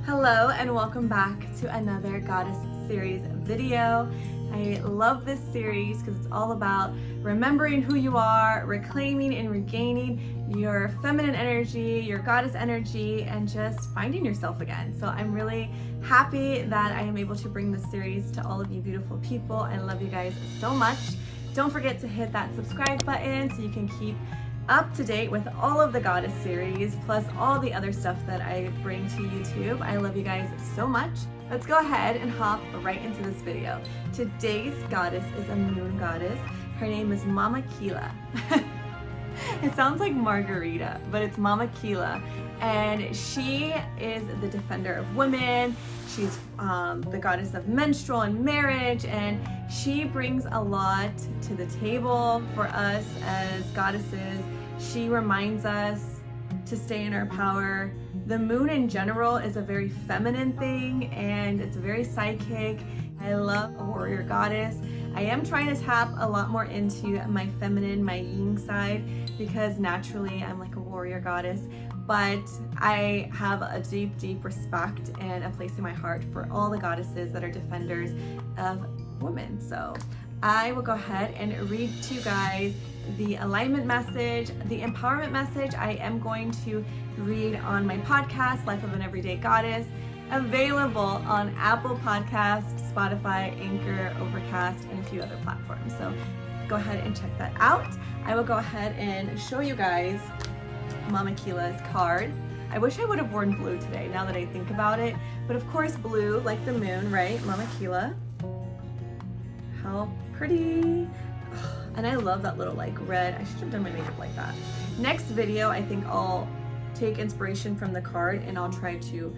Hello and welcome back to another Goddess Series video. I love this series because it's all about remembering who you are, reclaiming and regaining your feminine energy, your goddess energy, and just finding yourself again. So I'm really happy that I am able to bring this series to all of you beautiful people. I love you guys so much. Don't forget to hit that subscribe button so you can keep up to date with all of the Goddess series, plus all the other stuff that I bring to YouTube. I love you guys so much. Let's go ahead and hop right into this video. Today's goddess is a moon goddess. Her name is Mama Killa. It sounds like Margarita, but it's Mama Killa. And she is the defender of women. She's the goddess of menstrual and marriage, and she brings a lot to the table for us as goddesses. She reminds us to stay in our power. The moon in general is a very feminine thing, and it's very psychic. I love a warrior goddess. I am trying to tap a lot more into my feminine, my yin side, because naturally I'm like a warrior goddess. But I have a deep, deep respect and a place in my heart for all the goddesses that are defenders of women. So I will go ahead and read to you guys the alignment message, the empowerment message. I am going to read on my podcast, Life of an Everyday Goddess, available on Apple Podcasts, Spotify, Anchor, Overcast, and a few other platforms. So go ahead and check that out. I will go ahead and show you guys Mama Killa's card. I wish I would have worn blue today now that I think about it, but of course blue, like the moon, right? Mama Killa. How pretty. And I love that little like red. I should have done my makeup like that. Next video, I think I'll take inspiration from the card and I'll try to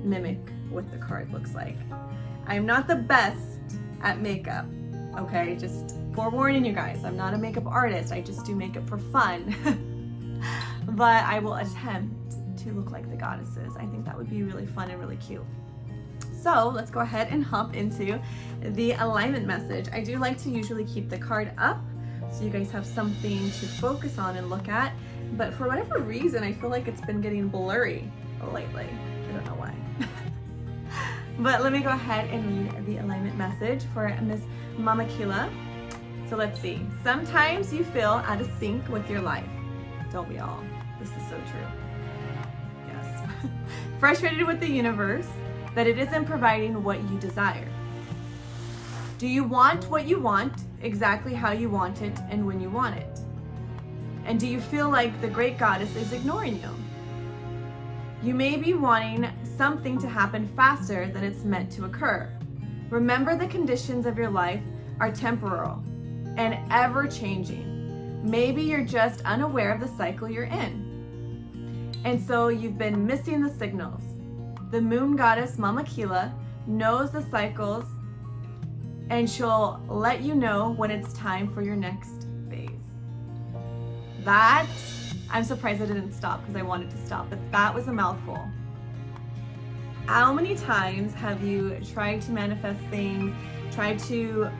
mimic what the card looks like. I'm not the best at makeup, okay? Just forewarning you guys, I'm not a makeup artist. I just do makeup for fun. But I will attempt to look like the goddesses. I think that would be really fun and really cute. So let's go ahead and hop into the alignment message. I do like to usually keep the card up so you guys have something to focus on and look at. But for whatever reason, I feel like it's been getting blurry lately. I don't know why. But let me go ahead and read the alignment message for Miss Mama Killa. So let's see. Sometimes you feel out of sync with your life. Don't we all? This is so true. Yes. Frustrated with the universe that it isn't providing what you desire. Do you want what you want exactly how you want it and when you want it? And do you feel like the great goddess is ignoring you? You may be wanting something to happen faster than it's meant to occur. Remember, the conditions of your life are temporal and ever changing. Maybe you're just unaware of the cycle you're in. And so you've been missing the signals. The moon goddess Mama Killa knows the cycles, and she'll let you know when it's time for your next phase. That, I'm surprised I didn't stop because I wanted to stop, but that was a mouthful. How many times have you tried to manifest things, tried to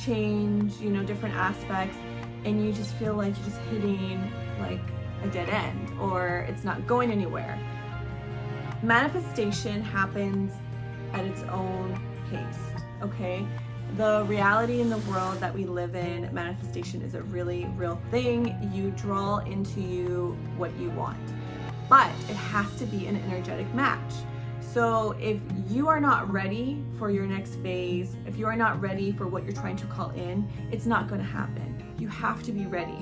change, different aspects, and you just feel like you're just hitting like a dead end or it's not going anywhere? Manifestation happens at its own pace, okay? The reality in the world that we live in, manifestation is a really real thing. You draw into you what you want, but it has to be an energetic match. So if you are not ready for your next phase, if you are not ready for what you're trying to call in, it's not going to happen. You have to be ready.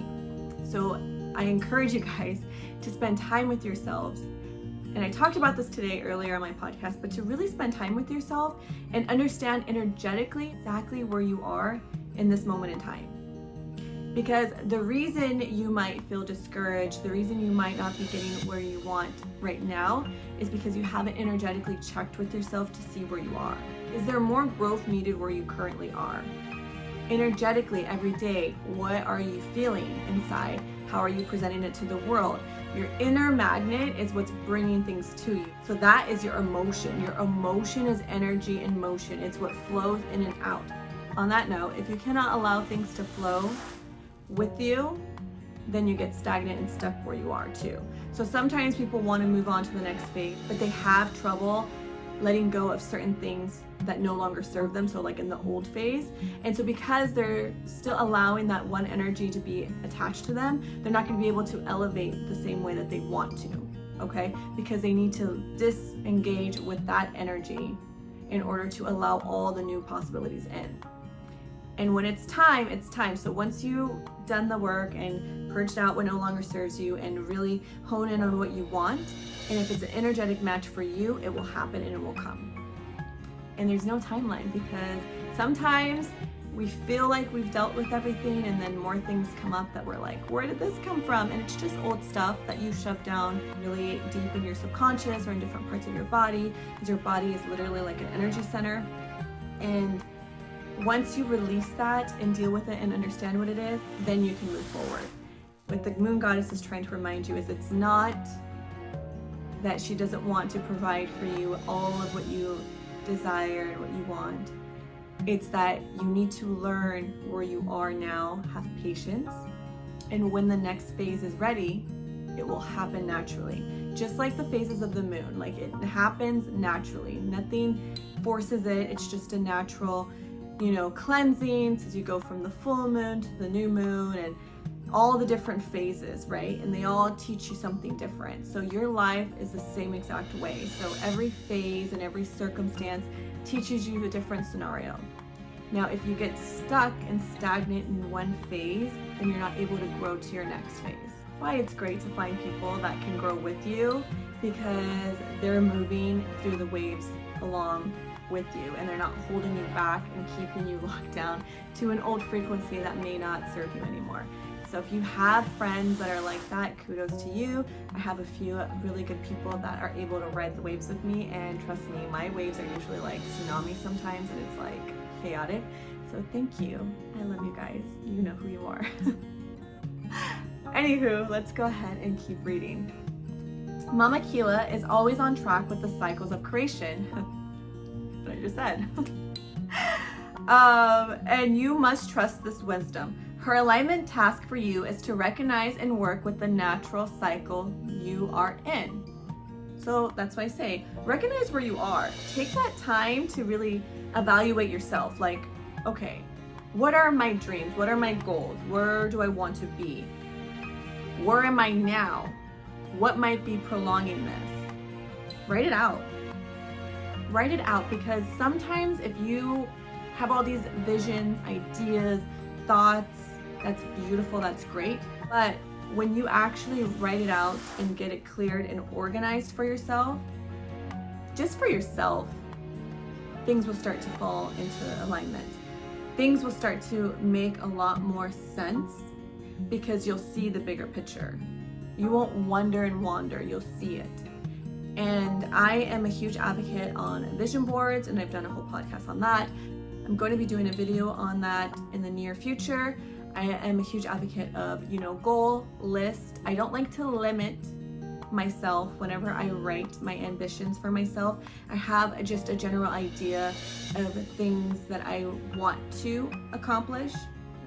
So I encourage you guys to spend time with yourselves. And I talked about this today earlier on my podcast, but to really spend time with yourself and understand energetically exactly where you are in this moment in time. Because the reason you might feel discouraged, the reason you might not be getting where you want right now is because you haven't energetically checked with yourself to see where you are. Is there more growth needed where you currently are? Energetically, every day, what are you feeling inside? How are you presenting it to the world? Your inner magnet is what's bringing things to you. So that is your emotion. Your emotion is energy in motion. It's what flows in and out. On that note, if you cannot allow things to flow with you, then you get stagnant and stuck where you are too. So sometimes people want to move on to the next phase, but they have trouble letting go of certain things that no longer serve them, so like in the old phase. And so because they're still allowing that one energy to be attached to them, they're not going to be able to elevate the same way that they want to, okay? Because they need to disengage with that energy in order to allow all the new possibilities in. And when it's time, it's time. So once you've done the work and purged out what no longer serves you and really hone in on what you want, and if it's an energetic match for you, it will happen and it will come. And there's no timeline, because sometimes we feel like we've dealt with everything and then more things come up that we're like, where did this come from? And it's just old stuff that you shoved down really deep in your subconscious or in different parts of your body, because your body is literally like an energy center. And once you release that and deal with it and understand what it is, then you can move forward. What the moon goddess is trying to remind you is it's not that she doesn't want to provide for you all of what you desire and what you want. It's that you need to learn where you are now, have patience, and when the next phase is ready, it will happen naturally. Just like the phases of the moon, like it happens naturally. Nothing forces it. It's just a natural, cleansing as you go from the full moon to the new moon and all the different phases, right? And they all teach you something different. So your life is the same exact way. So every phase and every circumstance teaches you a different scenario. Now, if you get stuck and stagnant in one phase, then you're not able to grow to your next phase. That's why it's great to find people that can grow with you, because they're moving through the waves along with you and they're not holding you back and keeping you locked down to an old frequency that may not serve you anymore. So if you have friends that are like that, kudos to you. I have a few really good people that are able to ride the waves with me, and trust me, my waves are usually like tsunamis sometimes and it's like chaotic. So thank you. I love you guys. You know who you are. Anywho, let's go ahead and keep reading. Mama Killa is always on track with the cycles of creation. What I just said. And you must trust this wisdom. Her alignment task for you is to recognize and work with the natural cycle you are in. So that's why I say, recognize where you are. Take that time to really evaluate yourself. Like, okay, what are my dreams? What are my goals? Where do I want to be? Where am I now? What might be prolonging this? Write it out. Write it out, because sometimes if you have all these visions, ideas, thoughts, that's beautiful, that's great. But when you actually write it out and get it cleared and organized for yourself, just for yourself, things will start to fall into alignment. Things will start to make a lot more sense because you'll see the bigger picture. You won't wonder and wander, you'll see it. And I am a huge advocate on vision boards, and I've done a whole podcast on that. I'm going to be doing a video on that in the near future. I am a huge advocate of, goal list. I don't like to limit myself whenever I write my ambitions for myself. I have just a general idea of things that I want to accomplish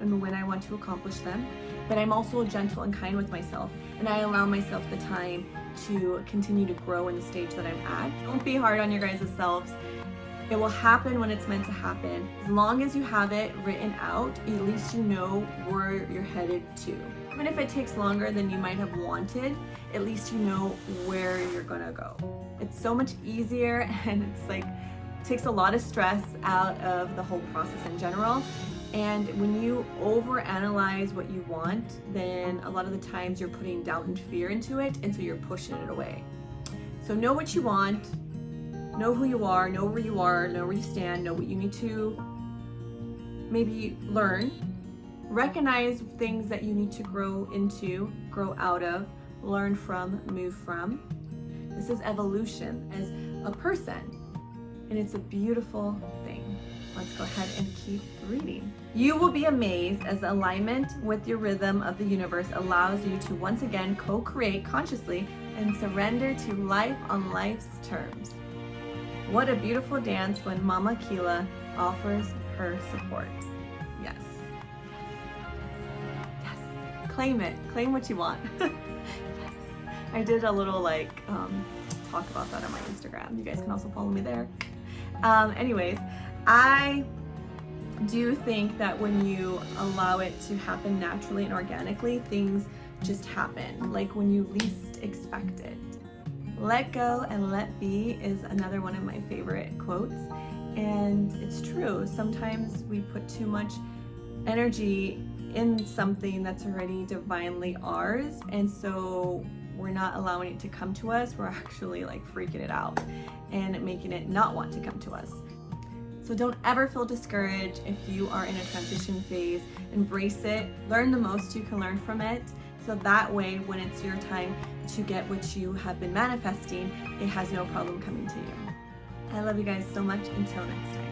and when I want to accomplish them. But I'm also gentle and kind with myself, and I allow myself the time to continue to grow in the stage that I'm at. Don't be hard on your guys' selves. It will happen when it's meant to happen. As long as you have it written out, at least you know where you're headed to. Even if it takes longer than you might have wanted, at least you know where you're gonna go. It's so much easier, and it's like, takes a lot of stress out of the whole process in general. And when you overanalyze what you want, then a lot of the times you're putting doubt and fear into it, and so you're pushing it away. So know what you want, know who you are, know where you stand, know what you need to maybe learn, recognize things that you need to grow into, grow out of, learn from, move from. This is evolution as a person, and it's a beautiful thing. Let's go ahead and keep reading. You will be amazed as the alignment with your rhythm of the universe allows you to once again co-create consciously and surrender to life on life's terms. What a beautiful dance when Mama Killa offers her support. Yes. Yes. Claim it. Claim what you want. Yes. I did a little talk about that on my Instagram. You guys can also follow me there. Anyways, I do think that when you allow it to happen naturally and organically, things just happen, like when you least expect it. Let go and let be is another one of my favorite quotes, and it's true. Sometimes we put too much energy in something that's already divinely ours, and so we're not allowing it to come to us. We're actually like freaking it out and making it not want to come to us. So don't ever feel discouraged if you are in a transition phase. Embrace it, learn the most you can learn from it, so that way when it's your time to get what you have been manifesting, it has no problem coming to you. I love you guys so much. Until next time.